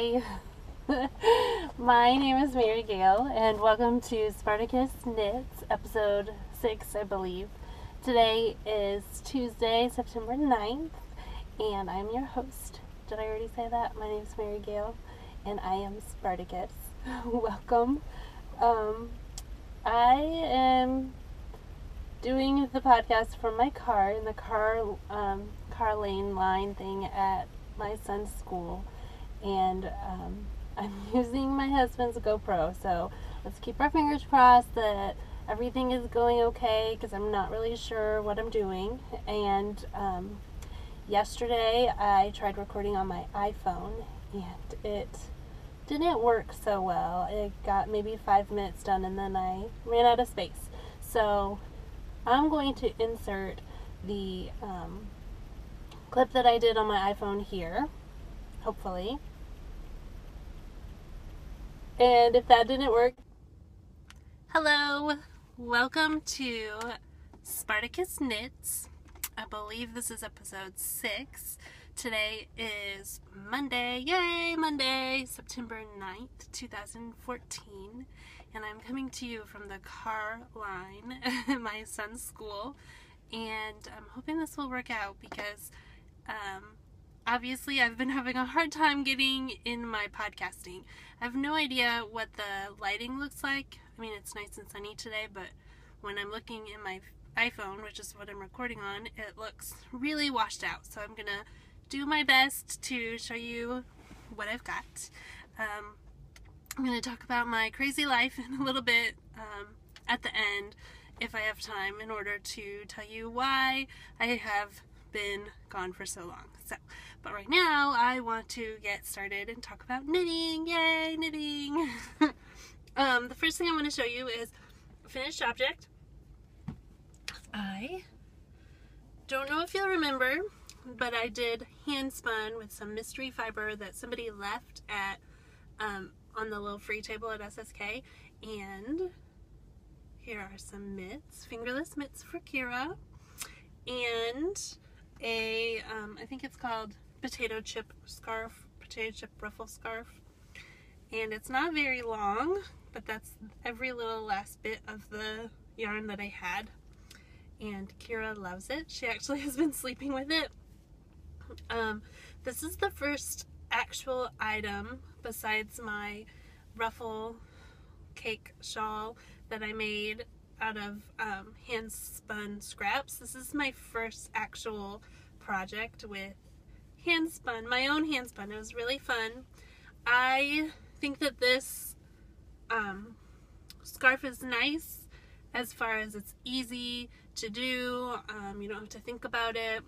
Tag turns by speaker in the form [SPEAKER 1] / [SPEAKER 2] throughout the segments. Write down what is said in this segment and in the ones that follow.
[SPEAKER 1] Hi, my name is Mary Gale, and welcome to Spartickes Knits, episode 6, I believe. Today is Tuesday, September 9th, and I'm your host. Did I already say that? My name is Mary Gale, and I am Spartickes. Welcome. I am doing the podcast from my car, in the car lane line thing at my son's school, and I'm using my husband's GoPro, so let's keep our fingers crossed that everything is going okay, because I'm not really sure what I'm doing. And yesterday I tried recording on my iPhone, and it didn't work so well. It got maybe 5 minutes done, and then I ran out of space. So I'm going to insert the clip that I did on my iPhone here, hopefully. And if that didn't work, hello, welcome to Spartickes Knits. I believe this is episode 6. Today is Monday, yay, Monday, September 9th, 2014. And I'm coming to you from the car line at my son's school. And I'm hoping this will work out because obviously I've been having a hard time getting in my podcasting. I have no idea what the lighting looks like. I mean, it's nice and sunny today, but when I'm looking in my iPhone, which is what I'm recording on, it looks really washed out. So I'm gonna do my best to show you what I've got. I'm going to talk about my crazy life in a little bit at the end, if I have time, in order to tell you why I have been gone for so long. But right now, I want to get started and talk about knitting. Yay, knitting! The first thing I want to show you is a finished object. I don't know if you'll remember, but I did hand spun with some mystery fiber that somebody left at on the little free table at SSK, and here are some mitts, fingerless mitts for Kira, and a I think it's called potato chip ruffle scarf, and it's not very long, but that's every little last bit of the yarn that I had, and Kira loves it. She actually has been sleeping with it. This is the first actual item besides my ruffle cake shawl that I made out of hand spun scraps. This is my first actual project with hand spun, my own hand spun. It was really fun. I think that this scarf is nice as far as it's easy to do. You don't have to think about it.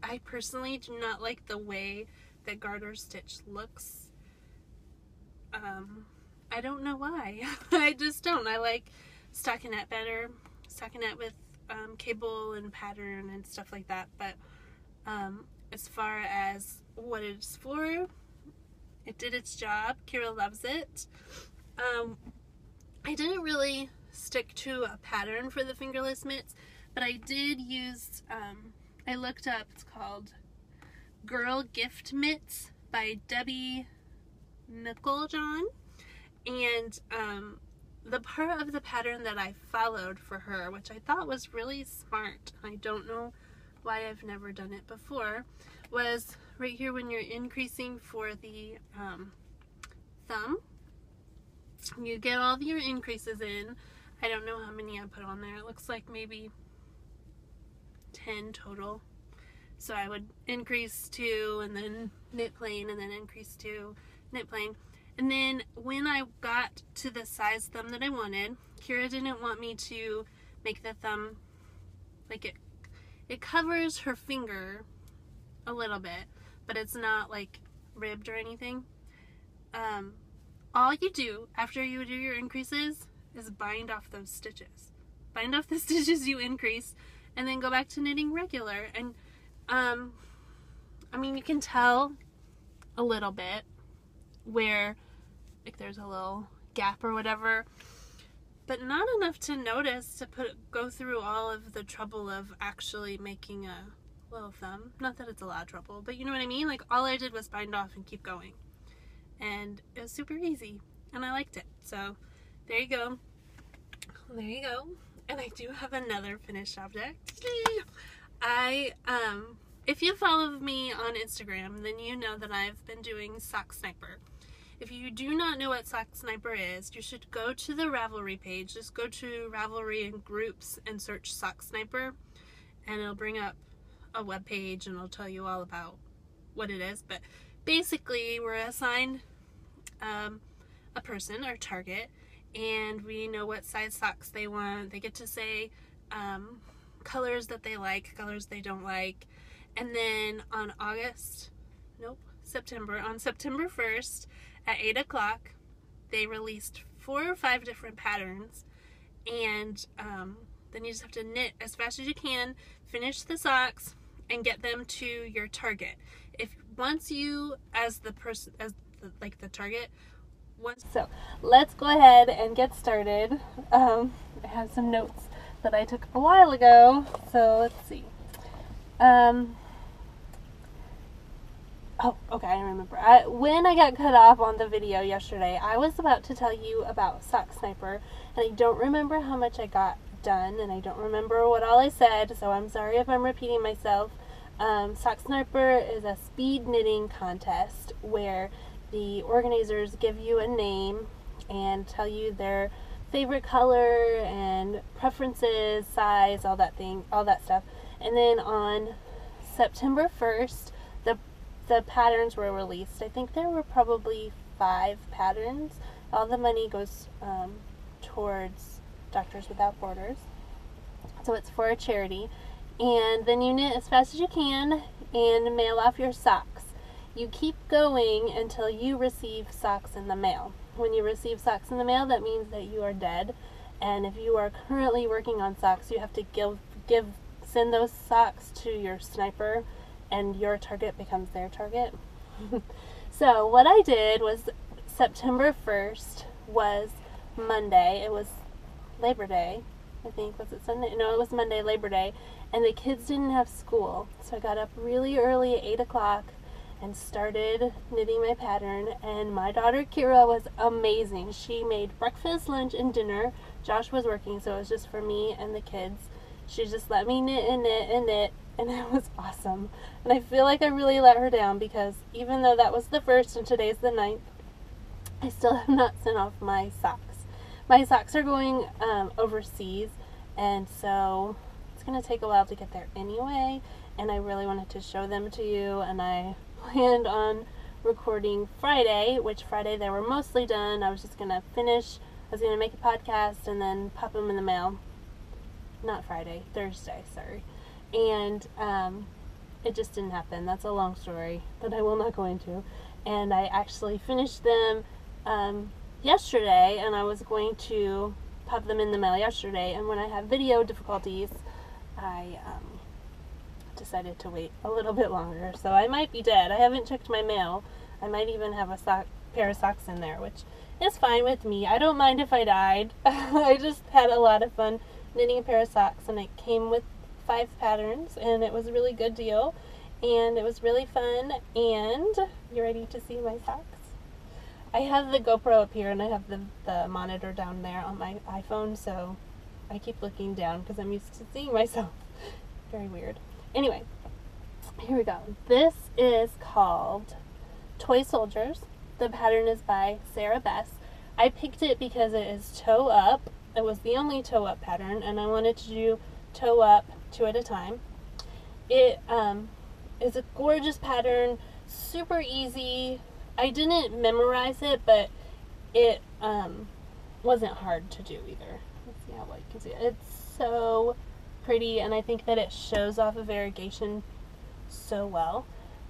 [SPEAKER 1] I personally do not like the way that garter stitch looks. I don't know why. I just don't. I like stockinette better. Stockinette with cable and pattern and stuff like that. But as far as what it's for, it did its job. Kira loves it. I didn't really stick to a pattern for the fingerless mitts, but I did use, I looked up, it's called Girl Gift Mitts by Debbie Micklejohn, and the part of the pattern that I followed for her, which I thought was really smart, I don't know why I've never done it before, was right here when you're increasing for the thumb. You get all your increases in. I don't know how many I put on there. It looks like maybe 10 total. So I would increase 2 and then knit plain, and then increase 2, knit plain. And then when I got to the size thumb that I wanted, Kira didn't want me to make the thumb like it covers her finger a little bit, but it's not like ribbed or anything. All you do after you do your increases is bind off those stitches. Bind off the stitches you increase, and then go back to knitting regular. And I mean, you can tell a little bit where like there's a little gap or whatever, but not enough to notice to go through all of the trouble of actually making a little thumb. Not that it's a lot of trouble, but you know what I mean? Like, all I did was bind off and keep going. and it was super easy, and I liked it. So there you go. There you go. And I do have another finished object. If you follow me on Instagram, then you know that I've been doing Sock Sniper. If you do not know what Sock Sniper is, you should go to the Ravelry page. Just go to Ravelry and groups and search Sock Sniper, and it'll bring up a web page and it'll tell you all about what it is. But basically, we're assigned a person or target, and we know what size socks they want. They get to say colors that they like, colors they don't like. And then on September 1st at 8 o'clock, they released 4 or 5 different patterns. And then you just have to knit as fast as you can, finish the socks, and get them to your target. Once you, as the target, so let's go ahead and get started. I have some notes that I took a while ago, so let's see. Oh, okay, I remember. When I got cut off on the video yesterday, I was about to tell you about Sock Sniper, and I don't remember how much I got done, and I don't remember what all I said, so I'm sorry if I'm repeating myself. Sock Sniper is a speed knitting contest where the organizers give you a name and tell you their favorite color and preferences, size, all that stuff. And then on September 1st, the patterns were released. I think there were probably 5 patterns. All the money goes towards Doctors Without Borders, so it's for a charity. And then you knit as fast as you can and mail off your socks. You keep going until you receive socks in the mail. When you receive socks in the mail, that means that you are dead. And if you are currently working on socks, you have to send those socks to your sniper, and your target becomes their target. So what I did was September 1st was Monday. It was Labor Day, I think. Was it Sunday? No, it was Monday, Labor Day. And the kids didn't have school. So I got up really early at 8 o'clock and started knitting my pattern. And my daughter Kira was amazing. She made breakfast, lunch, and dinner. Josh was working, so it was just for me and the kids. She just let me knit and knit and knit, and it was awesome. And I feel like I really let her down, because even though that was the 1st and today's the 9th, I still have not sent off my socks. My socks are going overseas, and so it's going to take a while to get there anyway, and I really wanted to show them to you, and I planned on recording Friday, which Friday they were mostly done. I was just going to finish, I was going to make a podcast and then pop them in the mail. Not Friday, Thursday, sorry. And it just didn't happen. That's a long story that I will not go into. And I actually finished them yesterday, and I was going to pop them in the mail yesterday, and when I had video difficulties, I decided to wait a little bit longer. So I might be dead. I haven't checked my mail. I might even have a pair of socks in there, which is fine with me. I don't mind if I died. I just had a lot of fun knitting a pair of socks, and it came with 5 patterns, and it was a really good deal, and it was really fun. And you ready to see my socks? I have the GoPro up here, and I have the monitor down there on my iPhone, so I keep looking down because I'm used to seeing myself. Very weird. Anyway, here we go. This is called Toy Soldiers. The pattern is by Sarah Bess. I picked it because it is toe up. It was the only toe up pattern, and I wanted to do toe up 2 at a time. It is a gorgeous pattern, super easy. I didn't memorize it, but it wasn't hard to do either. Let's see how well you can see it. It's so pretty, and I think that it shows off a variegation so well.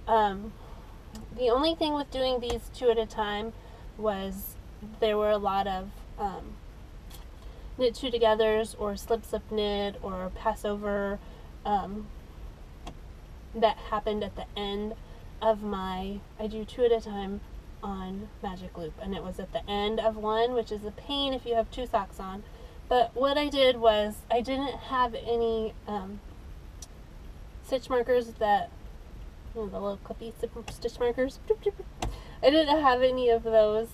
[SPEAKER 1] The only thing with doing these 2 at a time was there were a lot of knit 2 togethers or slip slip knit or passover that happened at the end of I do 2 at a time on Magic Loop, and it was at the end of one, which is a pain if you have 2 socks on. But what I did was I didn't have any stitch markers that, the little clippy stitch markers. I didn't have any of those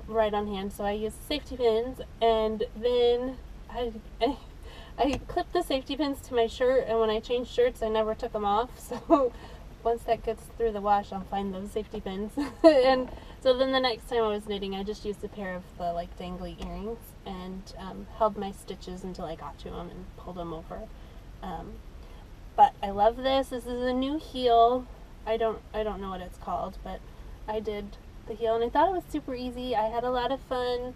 [SPEAKER 1] right on hand, so I used safety pins, and then I clipped the safety pins to my shirt, and when I changed shirts I never took them off, so once that gets through the wash I'll find those safety pins. And so then the next time I was knitting I just used a pair of the like dangly earrings and held my stitches until I got to them and pulled them over. But I love this. This is a new heel. I don't know what it's called, but I did the heel and I thought it was super easy. I had a lot of fun.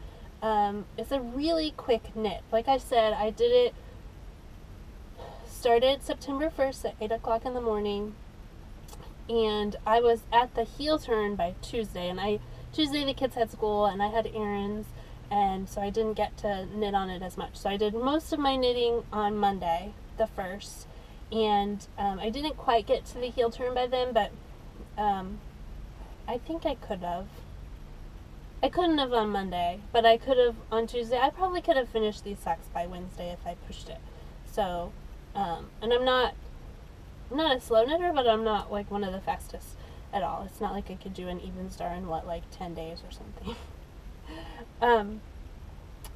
[SPEAKER 1] It's a really quick knit. Like I said, I did it, started September 1st at 8 o'clock in the morning, and I was at the heel turn by Tuesday, and Tuesday the kids had school and I had errands, and so I didn't get to knit on it as much. So I did most of my knitting on Monday, the 1st, and I didn't quite get to the heel turn by then, but I think I could have. I couldn't have on Monday, but I could have on Tuesday. I probably could have finished these socks by Wednesday if I pushed it. So, and I'm not a slow knitter, but I'm not like one of the fastest at all. It's not like I could do an even star in like 10 days or something.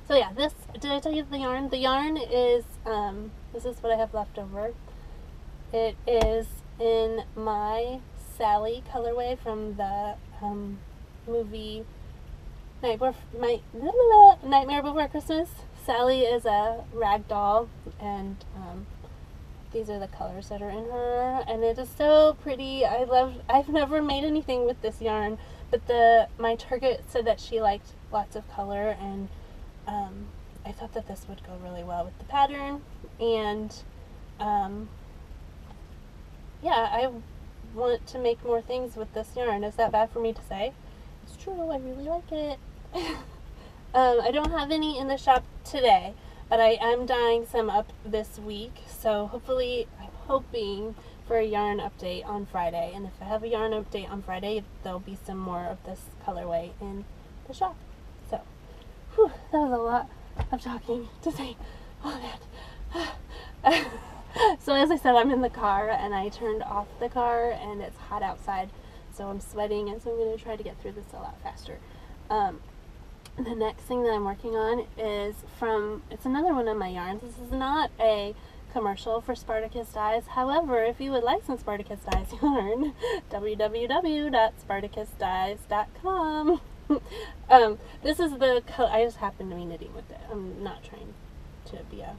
[SPEAKER 1] So yeah, did I tell you the yarn? The yarn is, this is what I have left over. It is in my Sally colorway from the movie Nightmare Before Christmas. Sally is a rag doll, and these are the colors that are in her, and it is so pretty. I've never made anything with this yarn, but my Target said that she liked lots of color, and I thought that this would go really well with the pattern, and yeah, I want to make more things with this yarn. Is that bad for me to say? It's true, I really like it. I don't have any in the shop today, but I am dyeing some up this week, so hopefully, I'm hoping for a yarn update on Friday, and if I have a yarn update on Friday, there'll be some more of this colorway in the shop. So, whew, that was a lot of talking to say all that. So as I said, I'm in the car, and I turned off the car, and it's hot outside, so I'm sweating, and so I'm going to try to get through this a lot faster. The next thing that I'm working on is it's another one of my yarns. This is not a commercial for Spartickes dyes. However, if you would like some Spartickes dyes yarn, www.spartickesdyes.com. This is the color. I just happen to be knitting with it. I'm not trying to be a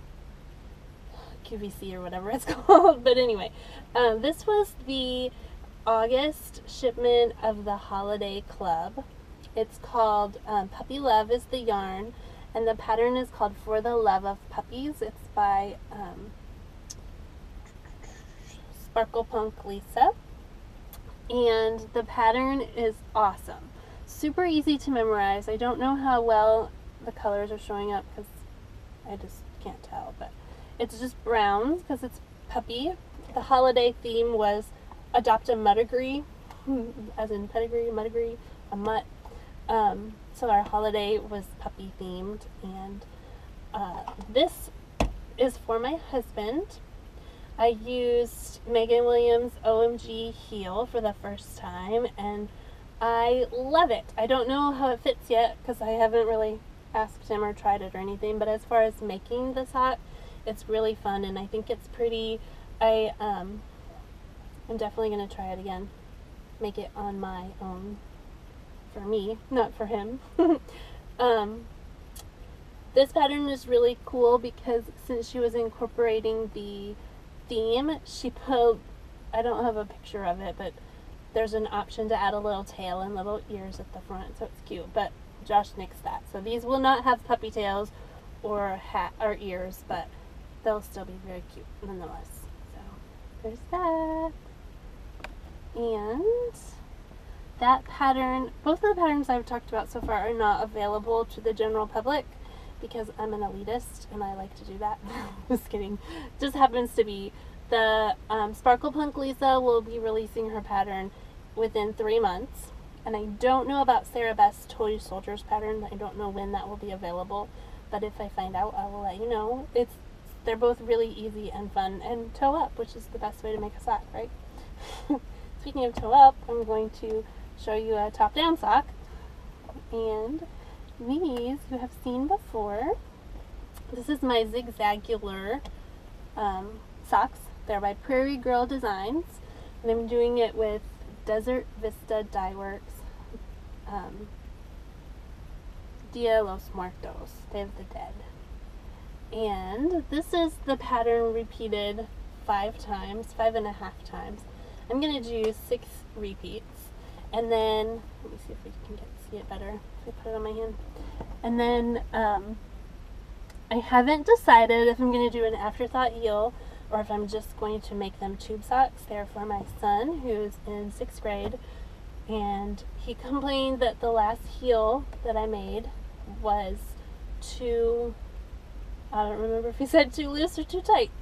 [SPEAKER 1] QVC or whatever it's called, but anyway, this was the August shipment of the Holiday Club. It's called Puppy Love is the yarn, and the pattern is called For the Love of Puppies. It's by Sparkle Punk Lisa, and the pattern is awesome. Super easy to memorize. I don't know how well the colors are showing up because I just can't tell, but it's just browns because it's puppy. The holiday theme was adopt a muttigree, as in pedigree, muttigree, a mutt. So our holiday was puppy themed, and this is for my husband. I used Megan Williams' OMG heel for the first time, and I love it. I don't know how it fits yet because I haven't really asked him or tried it or anything, but as far as making the sock, it's really fun, and I think it's pretty. I'm definitely going to try it again, make it on my own. For me, not for him. This pattern is really cool because since she was incorporating the theme, she put, I don't have a picture of it, but there's an option to add a little tail and little ears at the front, so it's cute, but Josh nixed that. So these will not have puppy tails or hat or ears, but they'll still be very cute nonetheless. So there's that. And that pattern, both of the patterns I've talked about so far are not available to the general public because I'm an elitist and I like to do that. Just kidding. Just happens to be. The Sparkle Punk Lisa will be releasing her pattern within 3 months, and I don't know about Sarah Best's Toy Soldiers pattern. I don't know when that will be available, but if I find out, I will let you know. They're both really easy and fun, and toe up, which is the best way to make a sock, right? Speaking of toe up, I'm going to show you a top-down sock. And these you have seen before. This is my zigzagular socks. They're by Prairie Girl Designs, and I'm doing it with Desert Vista Dye Works, Dia los Muertos, Day of the Dead. And this is the pattern repeated 5.5 times. I'm going to do 6 repeats, and then, let me see if we can see it better if I put it on my hand. And then I haven't decided if I'm going to do an afterthought heel or if I'm just going to make them tube socks. They're for my son, who's in 6th grade, and he complained that the last heel that I made was too, I don't remember if he said too loose or too tight.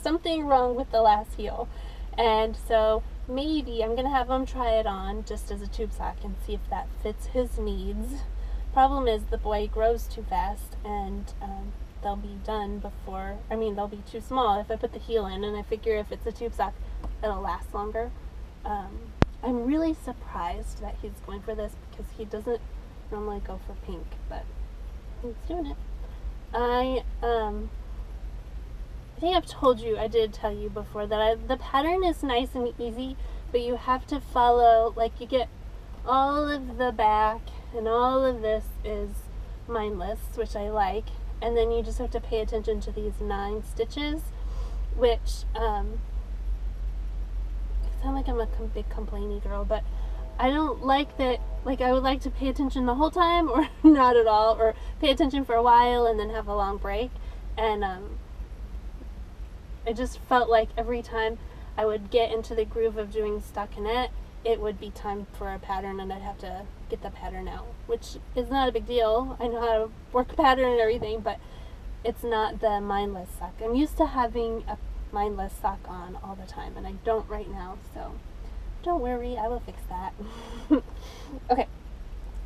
[SPEAKER 1] Something wrong with the last heel. And so maybe I'm going to have him try it on just as a tube sock and see if that fits his needs. Problem is the boy grows too fast, and they'll be done before, they'll be too small if I put the heel in, and I figure if it's a tube sock, it'll last longer. I'm really surprised that he's going for this because he doesn't normally go for pink, but he's doing it. I think I've told you, I did tell you before that the pattern is nice and easy, but you have to follow, like you get all of the back and all of this is mindless, which I like, and then you just have to pay attention to these 9 stitches, which, I sound like I'm a big complainy girl, but I don't like that. Like, I would like to pay attention the whole time or not at all, or pay attention for a while and then have a long break. And I just felt like every time I would get into the groove of doing stockinette, it would be time for a pattern and I'd have to get the pattern out, which is not a big deal. I know how to work a pattern and everything, but it's not the mindless sock. I'm used to having a mindless sock on all the time, and I don't right now, so don't worry, I will fix that. Okay,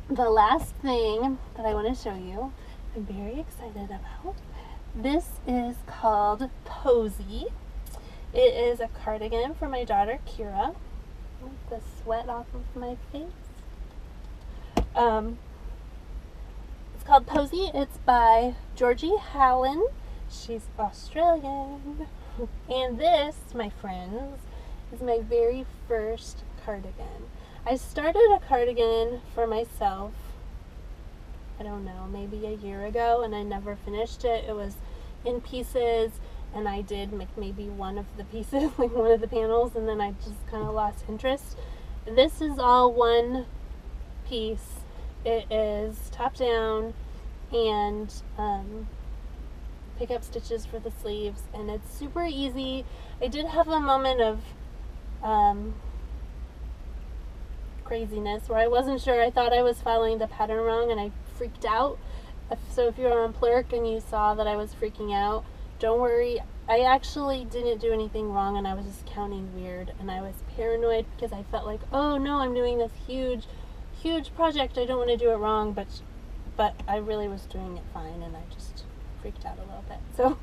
[SPEAKER 1] the last thing that I want to show you, I'm very excited about. This is called Posy. It is a cardigan for my daughter Kira. The sweat off of my face. It's called Posy. It's by Georgie Hallen. She's Australian. And this, my friends, is my very first cardigan. I started a cardigan for myself, I don't know, maybe a year ago, and I never finished it. It was in pieces, and I did make maybe one of the pieces, like one of the panels, and then I just kind of lost interest. This is all one piece. It is top down and pick up stitches for the sleeves, and it's super easy. I did have a moment of craziness where I wasn't sure. I thought I was following the pattern wrong and I freaked out. So if you're on Plurk and you saw that I was freaking out, don't worry. I actually didn't do anything wrong, and I was just counting weird, and I was paranoid because I felt like, oh no, I'm doing this huge project. I don't want to do it wrong, but I really was doing it fine, and I just freaked out a little bit. So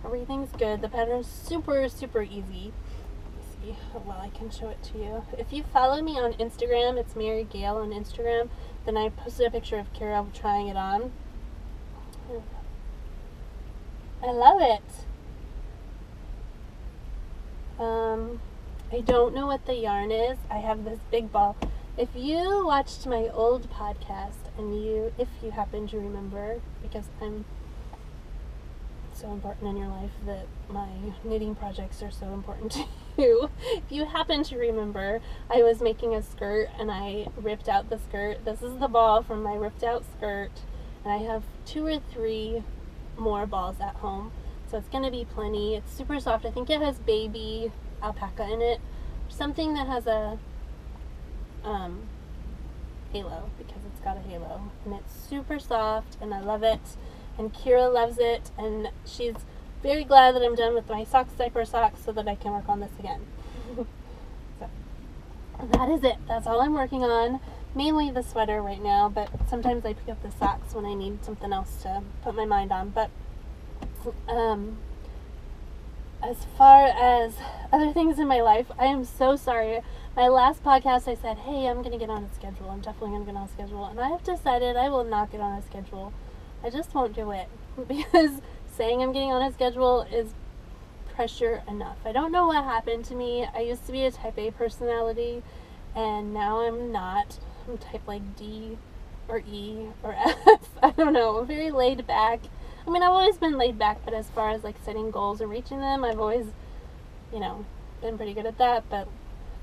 [SPEAKER 1] everything's good. The pattern's super easy. Let me see how well I can show it to you. If you follow me on Instagram, it's Mary Gale on Instagram, then I posted a picture of Kira trying it on. I love it. I don't know what the yarn is. I have this big ball. If you watched my old podcast, and if you happen to remember, because I'm so important in your life that my knitting projects are so important to you, if you happen to remember, I was making a skirt and I ripped out the skirt. This is the ball from my ripped out skirt, and I have 2 or 3 more balls at home, so it's going to be plenty. It's super soft. I think it has baby alpaca in it, something that has a halo, because it's got a halo, and it's super soft and I love it, and Kira loves it, and she's very glad that I'm done with my diaper socks so that I can work on this again. So that is it. That's all I'm working on. Mainly the sweater right now, but sometimes I pick up the socks when I need something else to put my mind on. But as far as other things in my life, I am so sorry. My last podcast, I said, hey, I'm going to get on a schedule. I'm definitely going to get on a schedule. And I have decided I will not get on a schedule. I just won't do it. Because saying I'm getting on a schedule is pressure enough. I don't know what happened to me. I used to be a type A personality, and now I'm not. I'm type like D or E or F. I don't know. I'm very laid back. I mean, I've always been laid back, but as far as like setting goals and reaching them, I've always, been pretty good at that. But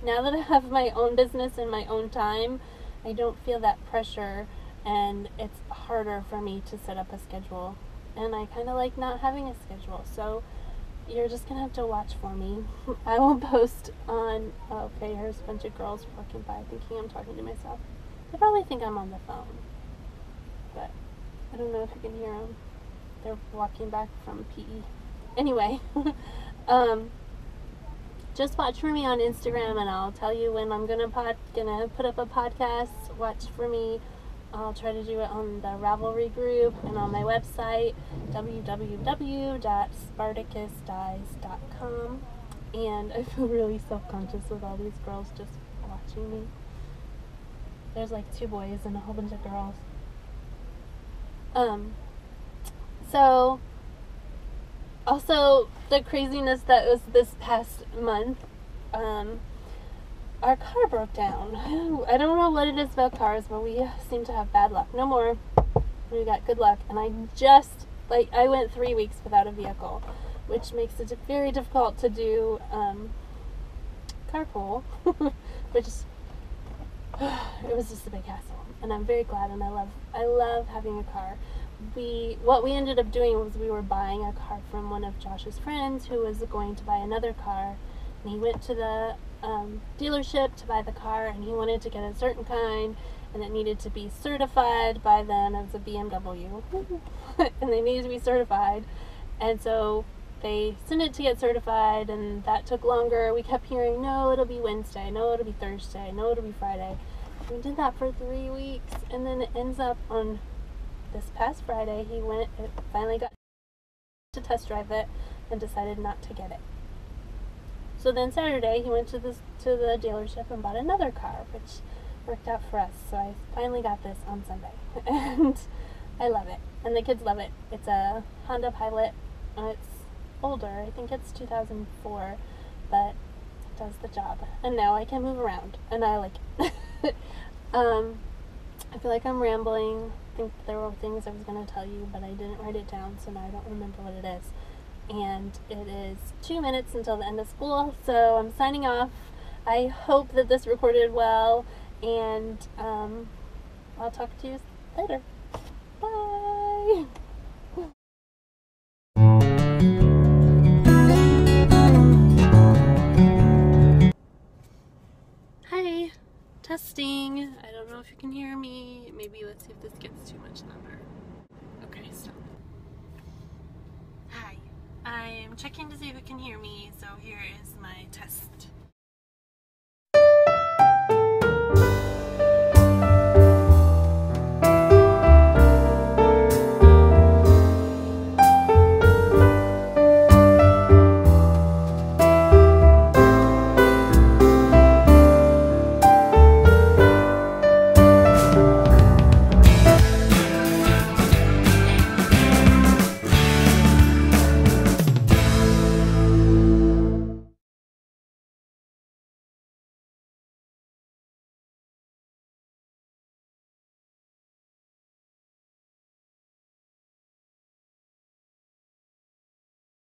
[SPEAKER 1] now that I have my own business and my own time, I don't feel that pressure, and it's harder for me to set up a schedule. And I kind of like not having a schedule, so you're just gonna have to watch for me. I will post on, okay, here's a bunch of girls walking by thinking I'm talking to myself. They probably think I'm on the phone, but I don't know if you can hear them. They're walking back from PE. Anyway, just watch for me on Instagram, and I'll tell you when I'm gonna put up a podcast. Watch for me. I'll try to do it on the Ravelry group and on my website, www.spartickesdyes.com. And I feel really self-conscious with all these girls just watching me. There's like 2 boys and a whole bunch of girls. So, also the craziness that was this past month, our car broke down. I don't know what it is about cars, but we seem to have bad luck. No more. We got good luck. And I went 3 weeks without a vehicle, which makes it very difficult to do carpool, which it was just a big hassle. And I'm very glad, and I love having a car. What we ended up doing was we were buying a car from one of Josh's friends who was going to buy another car, and he went to the dealership to buy the car, and he wanted to get a certain kind, and it needed to be certified by then. It was a BMW and they needed to be certified, and so they sent it to get certified, and that took longer. We kept hearing, no, it'll be Wednesday, no, it'll be Thursday, no, it'll be Friday. We did that for 3 weeks, and then it ends up on this past Friday, it finally got to test drive it and decided not to get it. So then Saturday, he went to the dealership and bought another car, which worked out for us. So I finally got this on Sunday, and I love it, and the kids love it. It's a Honda Pilot. It's older. I think it's 2004, but it does the job. And now I can move around, and I like it. I feel like I'm rambling. I think there were things I was going to tell you, but I didn't write it down, so now I don't remember what it is. And it is 2 minutes until the end of school, so I'm signing off. I hope that this recorded well, and I'll talk to you later. Bye! Hi, testing. I don't know if you can hear me. Maybe let's see if this gets too much louder. Okay, stop. Hi. I'm checking to see if you can hear me, so here